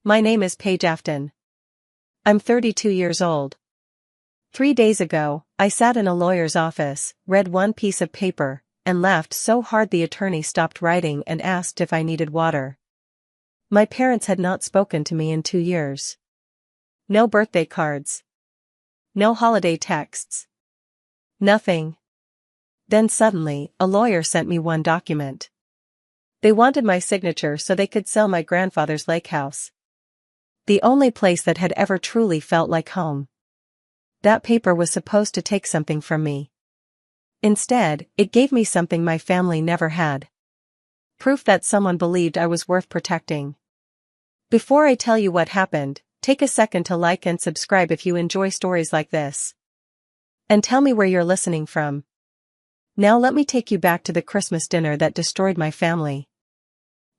My name is Paige Afton. I'm 32 years old. 3 days ago, I sat in a lawyer's office, read one piece of paper, and laughed so hard the attorney stopped writing and asked if I needed water. My parents had not spoken to me in 2 years. No birthday cards. No holiday texts. Nothing. Then suddenly, a lawyer sent me one document. They wanted my signature so they could sell my grandfather's lake house. The only place that had ever truly felt like home. That paper was supposed to take something from me. Instead, it gave me something my family never had. Proof that someone believed I was worth protecting. Before I tell you what happened, take a second to like and subscribe if you enjoy stories like this. And tell me where you're listening from. Now let me take you back to the Christmas dinner that destroyed my family.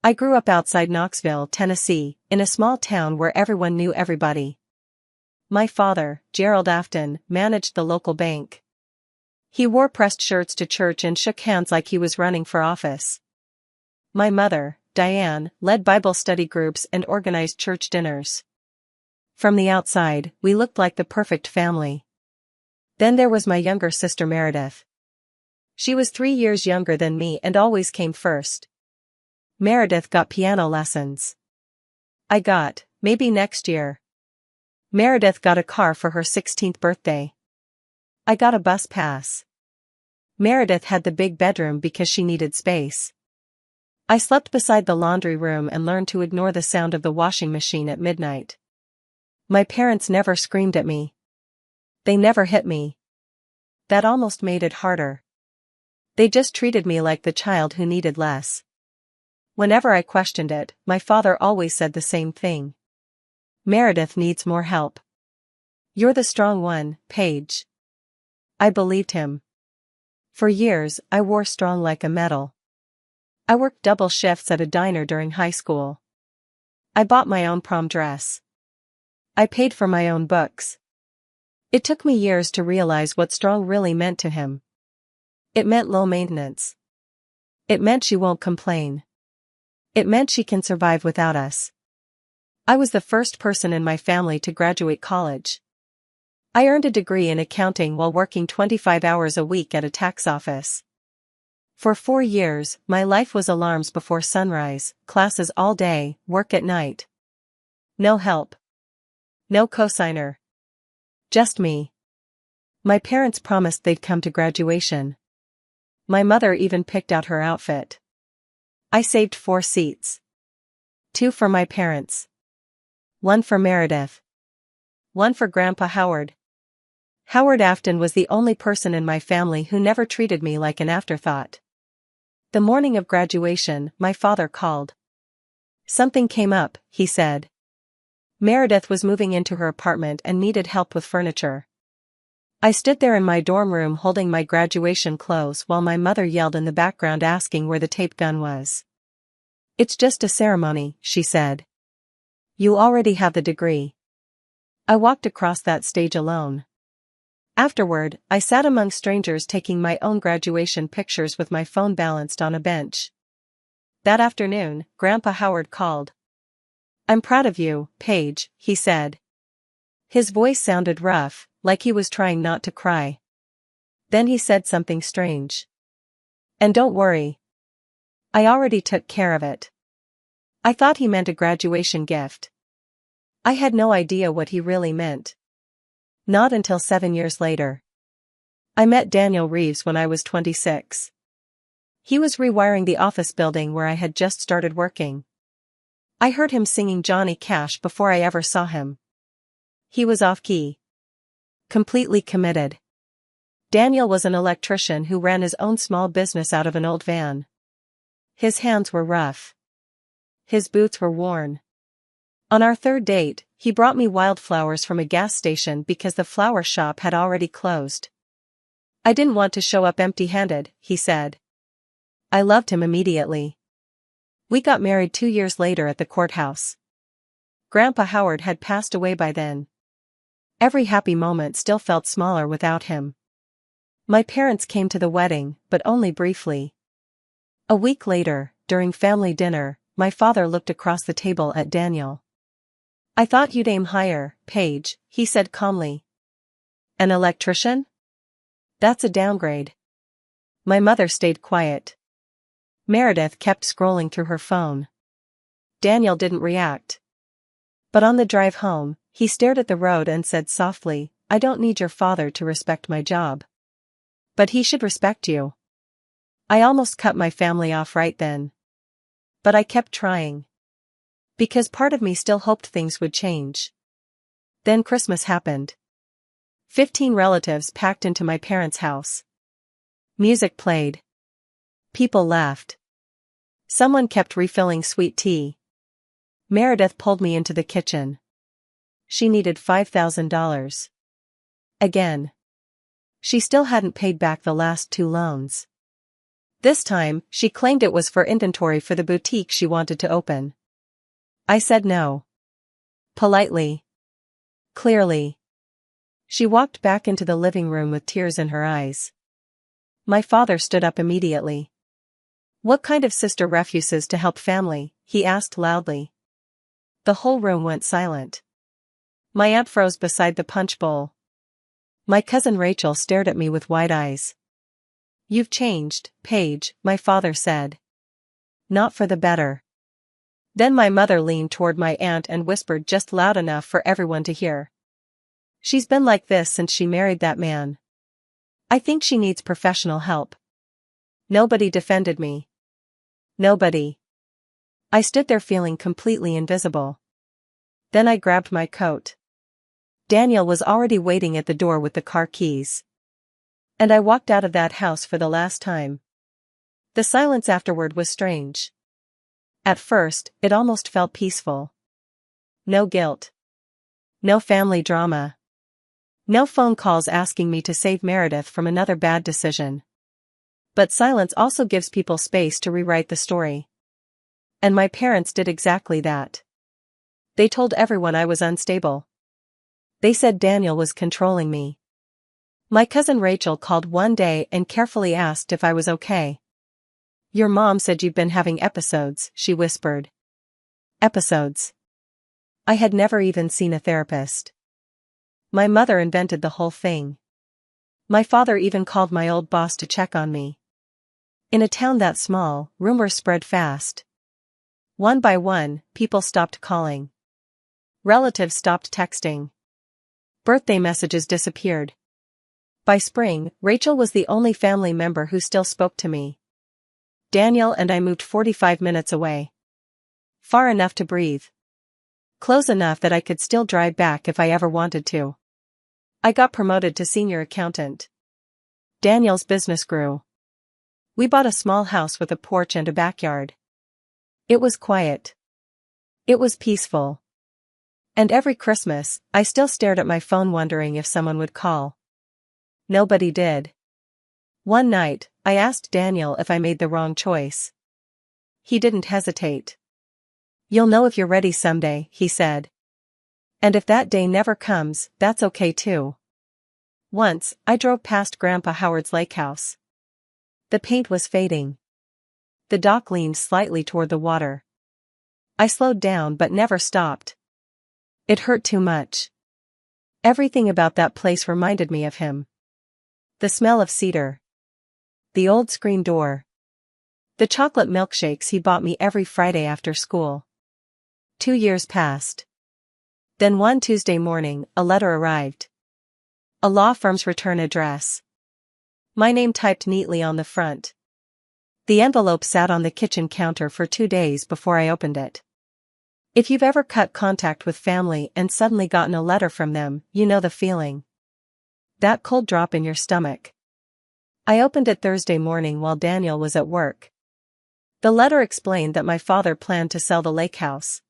I grew up outside Knoxville, Tennessee, in a small town where everyone knew everybody. My father, Gerald Afton, managed the local bank. He wore pressed shirts to church and shook hands like he was running for office. My mother, Diane, led Bible study groups and organized church dinners. From the outside, we looked like the perfect family. Then there was my younger sister Meredith. She was 3 years younger than me and always came first. Meredith got piano lessons. I got, maybe next year. Meredith got a car for her 16th birthday. I got a bus pass. Meredith had the big bedroom because she needed space. I slept beside the laundry room and learned to ignore the sound of the washing machine at midnight. My parents never screamed at me. They never hit me. That almost made it harder. They just treated me like the child who needed less. Whenever I questioned it, my father always said the same thing. Meredith needs more help. You're the strong one, Paige. I believed him. For years, I wore strong like a medal. I worked double shifts at a diner during high school. I bought my own prom dress. I paid for my own books. It took me years to realize what strong really meant to him. It meant low maintenance. It meant she won't complain. It meant she can survive without us. I was the first person in my family to graduate college. I earned a degree in accounting while working 25 hours a week at a tax office. For 4 years, my life was alarms before sunrise, classes all day, work at night. No help. No cosigner. Just me. My parents promised they'd come to graduation. My mother even picked out her outfit. I saved 4 seats. 2 for my parents. 1 for Meredith. 1 for Grandpa Howard. Howard Afton was the only person in my family who never treated me like an afterthought. The morning of graduation, my father called. Something came up, he said. Meredith was moving into her apartment and needed help with furniture. I stood there in my dorm room holding my graduation clothes while my mother yelled in the background asking where the tape gun was. It's just a ceremony, she said. You already have the degree. I walked across that stage alone. Afterward, I sat among strangers taking my own graduation pictures with my phone balanced on a bench. That afternoon, Grandpa Howard called. I'm proud of you, Paige, he said. His voice sounded rough, like he was trying not to cry. Then he said something strange. And don't worry. I already took care of it. I thought he meant a graduation gift. I had no idea what he really meant. Not until 7 years later. I met Daniel Reeves when I was 26. He was rewiring the office building where I had just started working. I heard him singing Johnny Cash before I ever saw him. He was off-key. Completely committed. Daniel was an electrician who ran his own small business out of an old van. His hands were rough. His boots were worn. On our 3rd date, he brought me wildflowers from a gas station because the flower shop had already closed. I didn't want to show up empty-handed, he said. I loved him immediately. We got married 2 years later at the courthouse. Grandpa Howard had passed away by then. Every happy moment still felt smaller without him. My parents came to the wedding, but only briefly. A week later, during family dinner, my father looked across the table at Daniel. I thought you'd aim higher, Paige, he said calmly. An electrician? That's a downgrade. My mother stayed quiet. Meredith kept scrolling through her phone. Daniel didn't react. But on the drive home, he stared at the road and said softly, I don't need your father to respect my job. But he should respect you. I almost cut my family off right then. But I kept trying. Because part of me still hoped things would change. Then Christmas happened. 15 relatives packed into my parents' house. Music played. People laughed. Someone kept refilling sweet tea. Meredith pulled me into the kitchen. She needed $5,000. Again. She still hadn't paid back the last 2 loans. This time, she claimed it was for inventory for the boutique she wanted to open. I said no. Politely. Clearly. She walked back into the living room with tears in her eyes. My father stood up immediately. What kind of sister refuses to help family? He asked loudly. The whole room went silent. My aunt froze beside the punch bowl. My cousin Rachel stared at me with wide eyes. You've changed, Paige, my father said. Not for the better. Then my mother leaned toward my aunt and whispered just loud enough for everyone to hear. She's been like this since she married that man. I think she needs professional help. Nobody defended me. Nobody. I stood there feeling completely invisible. Then I grabbed my coat. Daniel was already waiting at the door with the car keys. And I walked out of that house for the last time. The silence afterward was strange. At first, it almost felt peaceful. No guilt. No family drama. No phone calls asking me to save Meredith from another bad decision. But silence also gives people space to rewrite the story. And my parents did exactly that. They told everyone I was unstable. They said Daniel was controlling me. My cousin Rachel called one day and carefully asked if I was okay. Your mom said you've been having episodes, she whispered. Episodes. I had never even seen a therapist. My mother invented the whole thing. My father even called my old boss to check on me. In a town that small, rumors spread fast. One by one, people stopped calling. Relatives stopped texting. Birthday messages disappeared. By spring, Rachel was the only family member who still spoke to me. Daniel and I moved 45 minutes away. Far enough to breathe. Close enough that I could still drive back if I ever wanted to. I got promoted to senior accountant. Daniel's business grew. We bought a small house with a porch and a backyard. It was quiet. It was peaceful. And every Christmas, I still stared at my phone wondering if someone would call. Nobody did. One night, I asked Daniel if I made the wrong choice. He didn't hesitate. You'll know if you're ready someday, he said. And if that day never comes, that's okay too. Once, I drove past Grandpa Howard's lake house. The paint was fading. The dock leaned slightly toward the water. I slowed down but never stopped. It hurt too much. Everything about that place reminded me of him. The smell of cedar. The old screen door. The chocolate milkshakes he bought me every Friday after school. 2 years passed. Then one Tuesday morning, a letter arrived. A law firm's return address. My name typed neatly on the front. The envelope sat on the kitchen counter for 2 days before I opened it. If you've ever cut contact with family and suddenly gotten a letter from them, you know the feeling. That cold drop in your stomach. I opened it Thursday morning while Daniel was at work. The letter explained that my father planned to sell the lake house.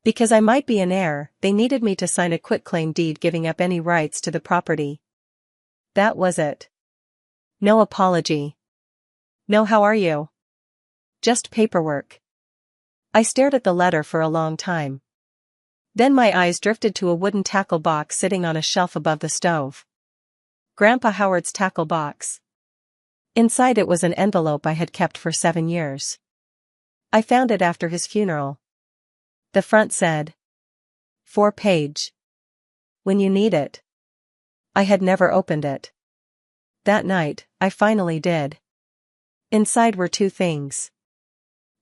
Because I might be an heir, they needed me to sign a quitclaim deed giving up any rights to the property. That was it. No apology. No how are you? Just paperwork. I stared at the letter for a long time. Then my eyes drifted to a wooden tackle box sitting on a shelf above the stove. Grandpa Howard's tackle box. Inside it was an envelope I had kept for 7 years. I found it after his funeral. The front said, 4-page. When you need it. I had never opened it. That night, I finally did. Inside were two things.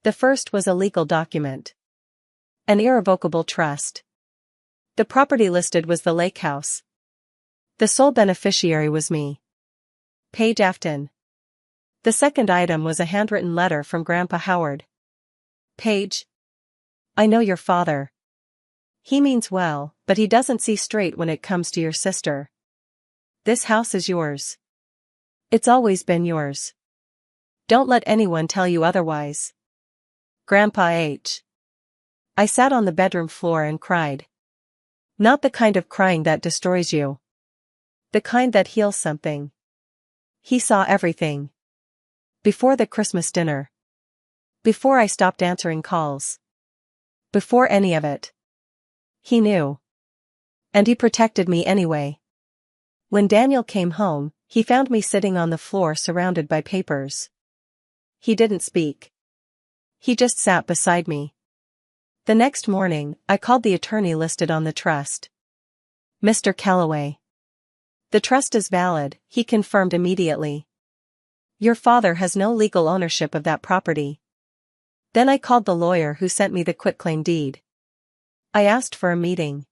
The first was a legal document. An irrevocable trust. The property listed was the lake house. The sole beneficiary was me. Paige Afton. The second item was a handwritten letter from Grandpa Howard. Paige. I know your father. He means well, but he doesn't see straight when it comes to your sister. This house is yours. It's always been yours. Don't let anyone tell you otherwise. Grandpa H. I sat on the bedroom floor and cried. Not the kind of crying that destroys you. The kind that heals something. He saw everything. Before the Christmas dinner. Before I stopped answering calls. Before any of it. He knew. And he protected me anyway. When Daniel came home, he found me sitting on the floor surrounded by papers. He didn't speak. He just sat beside me. The next morning, I called the attorney listed on the trust. Mr. Calloway. The trust is valid, he confirmed immediately. Your father has no legal ownership of that property. Then I called the lawyer who sent me the quitclaim deed. I asked for a meeting.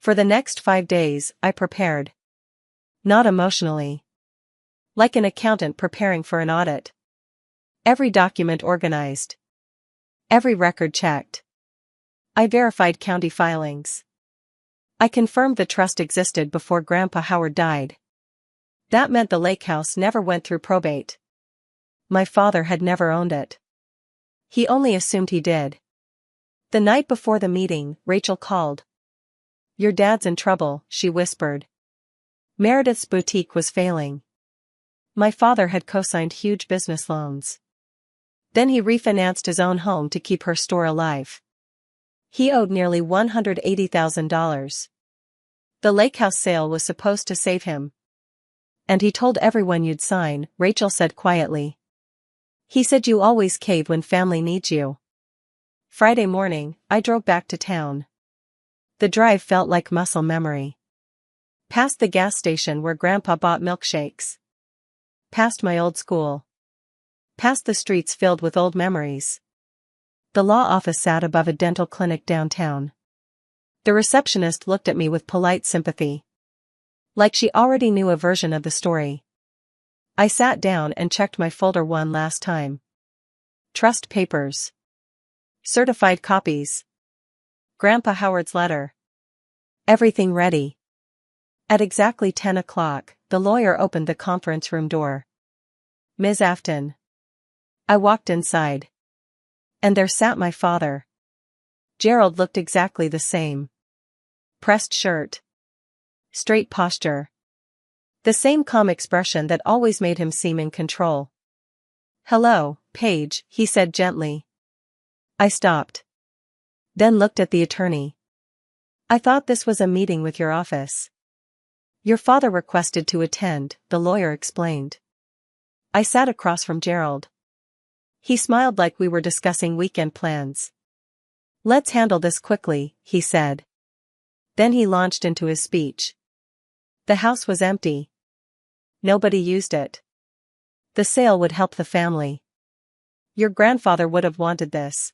For the next 5 days, I prepared. Not emotionally. Like an accountant preparing for an audit. Every document organized. Every record checked. I verified county filings. I confirmed the trust existed before Grandpa Howard died. That meant the lake house never went through probate. My father had never owned it. He only assumed he did. The night before the meeting, Rachel called. Your dad's in trouble, she whispered. Meredith's boutique was failing. My father had co-signed huge business loans. Then he refinanced his own home to keep her store alive. He owed nearly $180,000. The lake house sale was supposed to save him. And he told everyone you'd sign, Rachel said quietly. He said you always cave when family needs you. Friday morning, I drove back to town. The drive felt like muscle memory. Past the gas station where Grandpa bought milkshakes. Past my old school. Past the streets filled with old memories. The law office sat above a dental clinic downtown. The receptionist looked at me with polite sympathy. Like she already knew a version of the story. I sat down and checked my folder one last time. Trust papers. Certified copies. Grandpa Howard's letter. Everything ready. At exactly 10 o'clock, the lawyer opened the conference room door. Ms. Afton. I walked inside. And there sat my father. Gerald looked exactly the same. Pressed shirt. Straight posture. The same calm expression that always made him seem in control. Hello, Paige, he said gently. I stopped. Then looked at the attorney. I thought this was a meeting with your office. Your father requested to attend, the lawyer explained. I sat across from Gerald. He smiled like we were discussing weekend plans. Let's handle this quickly, he said. Then he launched into his speech. The house was empty. Nobody used it. The sale would help the family. Your grandfather would have wanted this.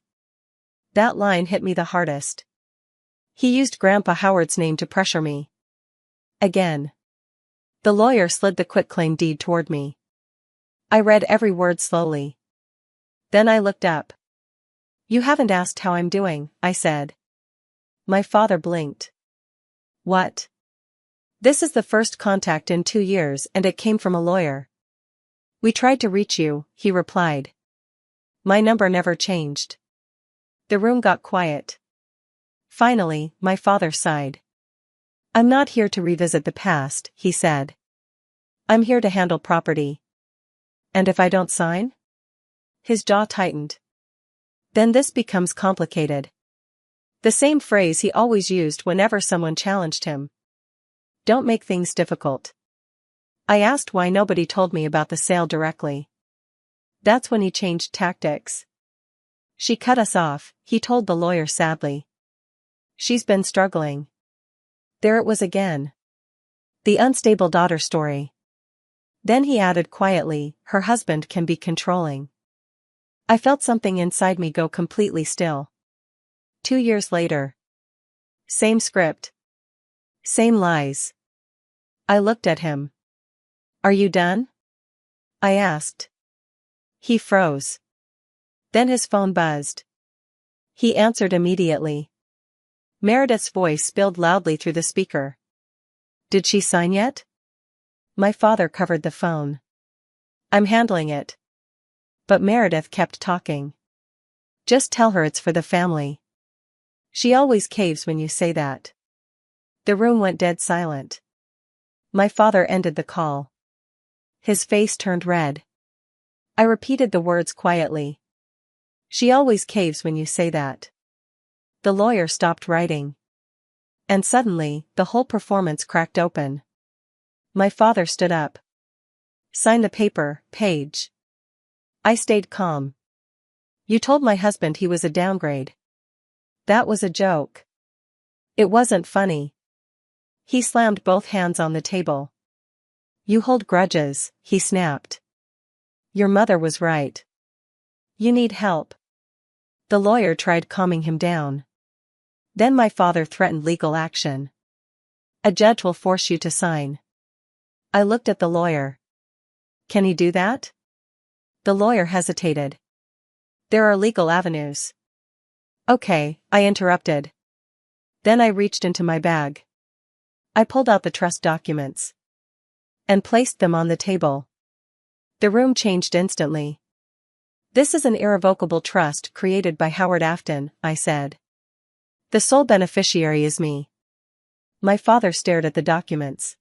That line hit me the hardest. He used Grandpa Howard's name to pressure me. Again. The lawyer slid the quitclaim deed toward me. I read every word slowly. Then I looked up. You haven't asked how I'm doing, I said. My father blinked. What? This is the first contact in 2 years and it came from a lawyer. We tried to reach you, he replied. My number never changed. The room got quiet. Finally, my father sighed. I'm not here to revisit the past, he said. I'm here to handle property. And if I don't sign? His jaw tightened. Then this becomes complicated. The same phrase he always used whenever someone challenged him. Don't make things difficult. I asked why nobody told me about the sale directly. That's when he changed tactics. She cut us off, he told the lawyer sadly. She's been struggling. There it was again. The unstable daughter story. Then he added quietly, her husband can be controlling. I felt something inside me go completely still. 2 years later. Same script. Same lies. I looked at him. Are you done? I asked. He froze. Then his phone buzzed. He answered immediately. Meredith's voice spilled loudly through the speaker. Did she sign yet? My father covered the phone. I'm handling it. But Meredith kept talking. Just tell her it's for the family. She always caves when you say that. The room went dead silent. My father ended the call. His face turned red. I repeated the words quietly. She always caves when you say that. The lawyer stopped writing. And suddenly, the whole performance cracked open. My father stood up. Sign the paper, Paige. I stayed calm. You told my husband he was a downgrade. That was a joke. It wasn't funny. He slammed both hands on the table. You hold grudges, he snapped. Your mother was right. You need help. The lawyer tried calming him down. Then my father threatened legal action. A judge will force you to sign. I looked at the lawyer. Can he do that? The lawyer hesitated. There are legal avenues. Okay, I interrupted. Then I reached into my bag. I pulled out the trust documents. And placed them on the table. The room changed instantly. This is an irrevocable trust created by Howard Afton, I said. The sole beneficiary is me. My father stared at the documents.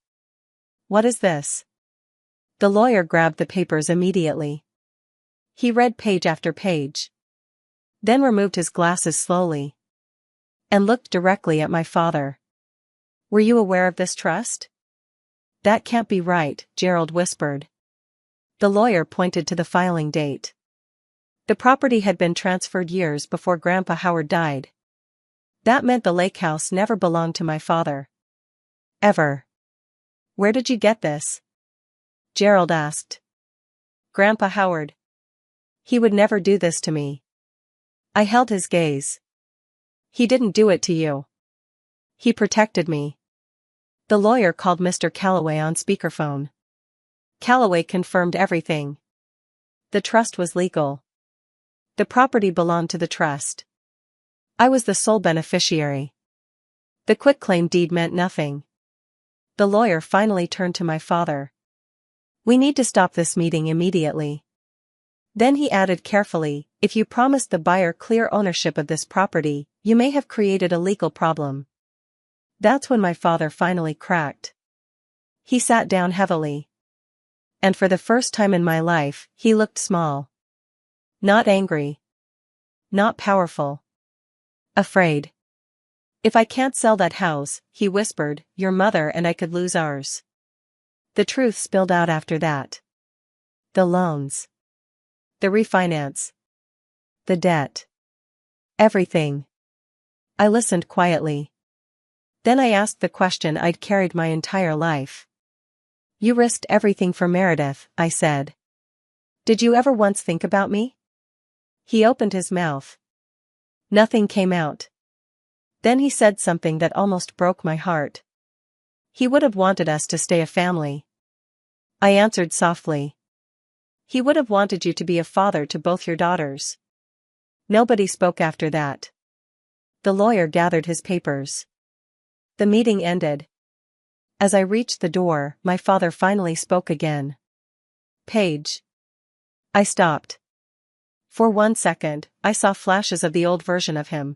What is this? The lawyer grabbed the papers immediately. He read page after page. Then removed his glasses slowly. And looked directly at my father. Were you aware of this trust? That can't be right, Gerald whispered. The lawyer pointed to the filing date. The property had been transferred years before Grandpa Howard died. That meant the lake house never belonged to my father. Ever. Where did you get this? Gerald asked. Grandpa Howard. He would never do this to me. I held his gaze. He didn't do it to you. He protected me. The lawyer called Mr. Calloway on speakerphone. Calloway confirmed everything. The trust was legal. The property belonged to the trust. I was the sole beneficiary. The quitclaim deed meant nothing. The lawyer finally turned to my father. We need to stop this meeting immediately. Then he added carefully, if you promised the buyer clear ownership of this property, you may have created a legal problem. That's when my father finally cracked. He sat down heavily. And for the first time in my life, he looked small. Not angry. Not powerful. Afraid. If I can't sell that house, he whispered, your mother and I could lose ours. The truth spilled out after that. The loans. The refinance. The debt. Everything. I listened quietly. Then I asked the question I'd carried my entire life. You risked everything for Meredith, I said. Did you ever once think about me? He opened his mouth. Nothing came out. Then he said something that almost broke my heart. He would have wanted us to stay a family. I answered softly. He would have wanted you to be a father to both your daughters. Nobody spoke after that. The lawyer gathered his papers. The meeting ended. As I reached the door, my father finally spoke again. Paige. I stopped. For 1 second, I saw flashes of the old version of him.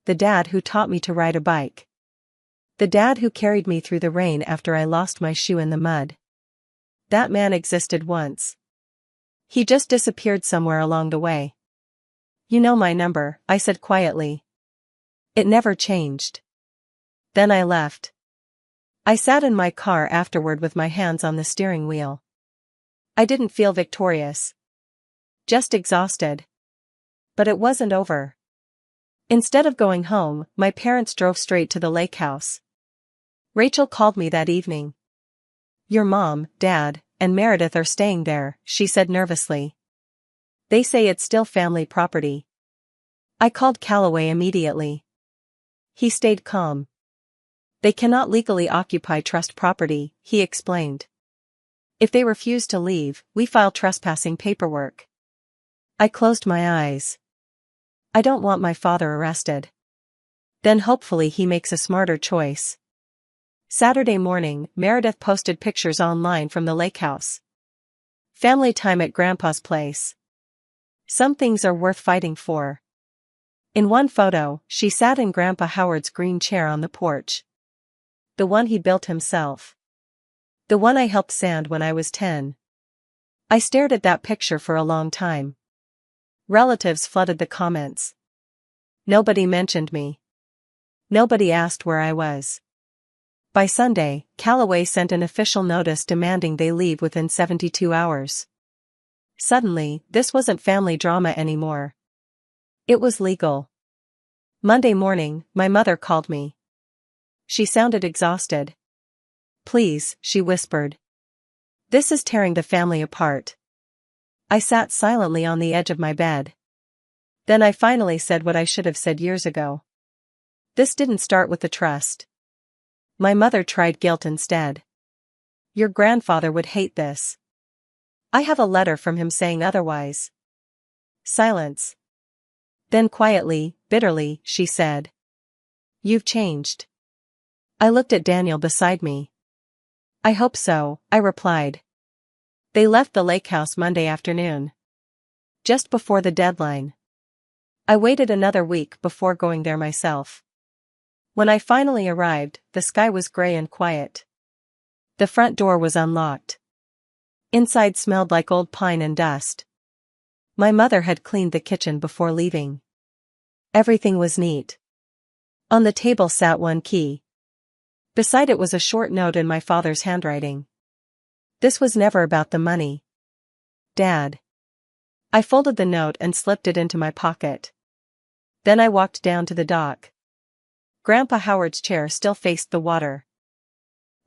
The dad who taught me to ride a bike. The dad who carried me through the rain after I lost my shoe in the mud. That man existed once. He just disappeared somewhere along the way. You know my number, I said quietly. It never changed. Then I left. I sat in my car afterward with my hands on the steering wheel. I didn't feel victorious. Just exhausted. But it wasn't over. Instead of going home, my parents drove straight to the lake house. Rachel called me that evening. "Your mom, Dad, and Meredith are staying there," she said nervously. "They say it's still family property." I called Calloway immediately. He stayed calm. "They cannot legally occupy trust property," he explained. "If they refuse to leave, we file trespassing paperwork." I closed my eyes. I don't want my father arrested. Then hopefully he makes a smarter choice. Saturday morning, Meredith posted pictures online from the lake house. Family time at Grandpa's place. Some things are worth fighting for. In one photo, she sat in Grandpa Howard's green chair on the porch. The one he built himself. The one I helped sand when I was 10. I stared at that picture for a long time. Relatives flooded the comments. Nobody mentioned me. Nobody asked where I was. By Sunday, Calloway sent an official notice demanding they leave within 72 hours. Suddenly, this wasn't family drama anymore. It was legal. Monday morning, my mother called me. She sounded exhausted. "Please," she whispered. "This is tearing the family apart." I sat silently on the edge of my bed. Then I finally said what I should have said years ago. "This didn't start with the trust." My mother tried guilt instead. "Your grandfather would hate this. I have a letter from him saying otherwise." Silence. Then quietly, bitterly, she said, "You've changed." I looked at Daniel beside me. "I hope so," I replied. They left the lake house Monday afternoon. Just before the deadline. I waited another week before going there myself. When I finally arrived, the sky was gray and quiet. The front door was unlocked. Inside smelled like old pine and dust. My mother had cleaned the kitchen before leaving. Everything was neat. On the table sat one key. Beside it was a short note in my father's handwriting. "This was never about the money, Dad." I folded the note and slipped it into my pocket. Then I walked down to the dock. Grandpa Howard's chair still faced the water.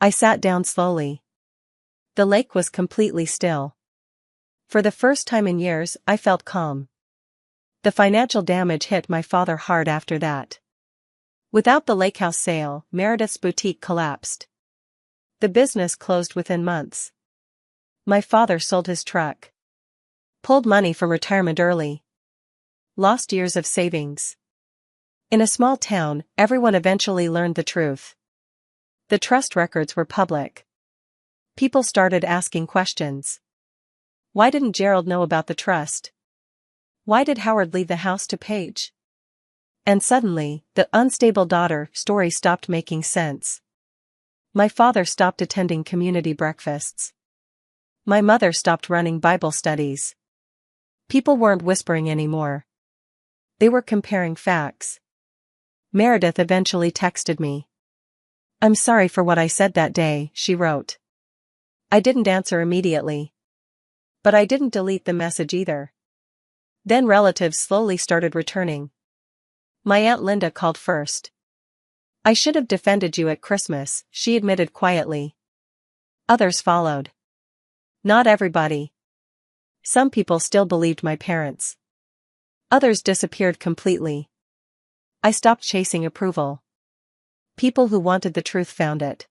I sat down slowly. The lake was completely still. For the first time in years, I felt calm. The financial damage hit my father hard after that. Without the lake house sale, Meredith's boutique collapsed. The business closed within months. My father sold his truck. Pulled money from retirement early. Lost years of savings. In a small town, everyone eventually learned the truth. The trust records were public. People started asking questions. Why didn't Gerald know about the trust? Why did Howard leave the house to Paige? And suddenly, the unstable daughter story stopped making sense. My father stopped attending community breakfasts. My mother stopped running Bible studies. People weren't whispering anymore. They were comparing facts. Meredith eventually texted me. "I'm sorry for what I said that day," she wrote. I didn't answer immediately. But I didn't delete the message either. Then relatives slowly started returning. My Aunt Linda called first. "I should have defended you at Christmas," she admitted quietly. Others followed. Not everybody. Some people still believed my parents. Others disappeared completely. I stopped chasing approval. People who wanted the truth found it.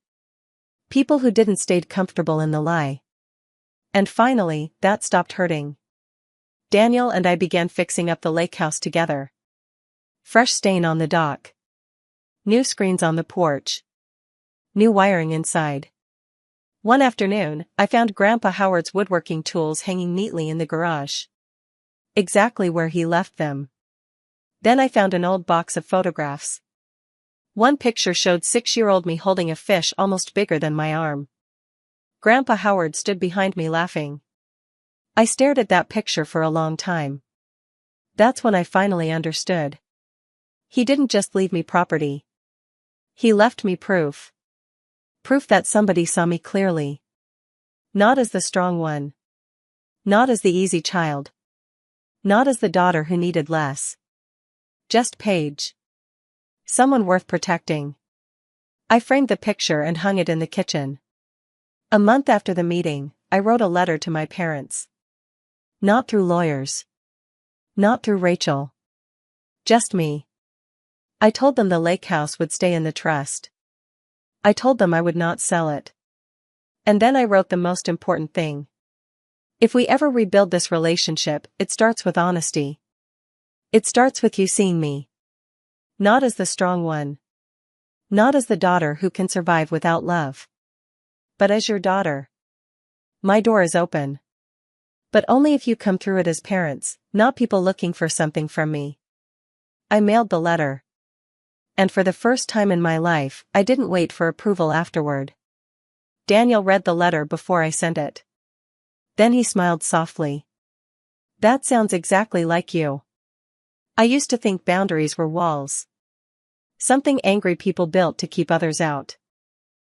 People who didn't stayed comfortable in the lie. And finally, that stopped hurting. Daniel and I began fixing up the lake house together. Fresh stain on the dock. New screens on the porch. New wiring inside. One afternoon, I found Grandpa Howard's woodworking tools hanging neatly in the garage. Exactly where he left them. Then I found an old box of photographs. One picture showed 6-year-old me holding a fish almost bigger than my arm. Grandpa Howard stood behind me laughing. I stared at that picture for a long time. That's when I finally understood. He didn't just leave me property. He left me proof. Proof that somebody saw me clearly. Not as the strong one. Not as the easy child. Not as the daughter who needed less. Just Paige. Someone worth protecting. I framed the picture and hung it in the kitchen. A month after the meeting, I wrote a letter to my parents. Not through lawyers. Not through Rachel. Just me. I told them the lake house would stay in the trust. I told them I would not sell it. And then I wrote the most important thing. If we ever rebuild this relationship, it starts with honesty. It starts with you seeing me. Not as the strong one. Not as the daughter who can survive without love. But as your daughter. My door is open. But only if you come through it as parents, not people looking for something from me. I mailed the letter. And for the first time in my life, I didn't wait for approval afterward. Daniel read the letter before I sent it. Then he smiled softly. That sounds exactly like you. I used to think boundaries were walls. Something angry people built to keep others out.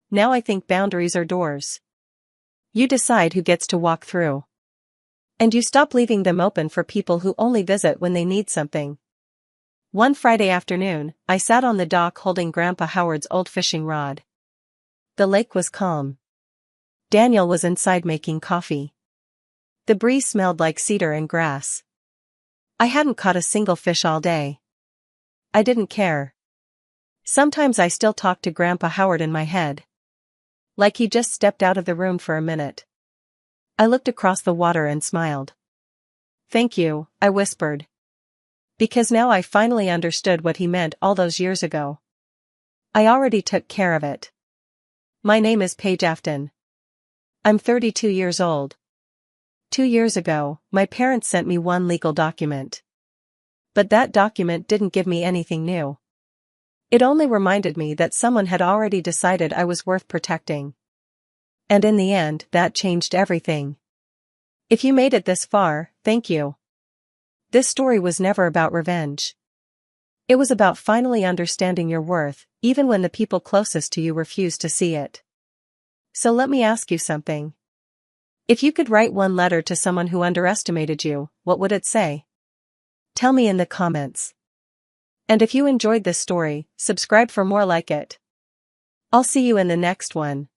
Now I think boundaries are doors. You decide who gets to walk through. And you stop leaving them open for people who only visit when they need something. One Friday afternoon, I sat on the dock holding Grandpa Howard's old fishing rod. The lake was calm. Daniel was inside making coffee. The breeze smelled like cedar and grass. I hadn't caught a single fish all day. I didn't care. Sometimes I still talked to Grandpa Howard in my head. Like he just stepped out of the room for a minute. I looked across the water and smiled. Thank you, I whispered. Because now I finally understood what he meant all those years ago. I already took care of it. My name is Paige Afton. I'm 32 years old. 2 years ago, my parents sent me one legal document. But that document didn't give me anything new. It only reminded me that someone had already decided I was worth protecting. And in the end, that changed everything. If you made it this far, thank you. This story was never about revenge. It was about finally understanding your worth, even when the people closest to you refuse to see it. So let me ask you something. If you could write one letter to someone who underestimated you, what would it say? Tell me in the comments. And if you enjoyed this story, subscribe for more like it. I'll see you in the next one.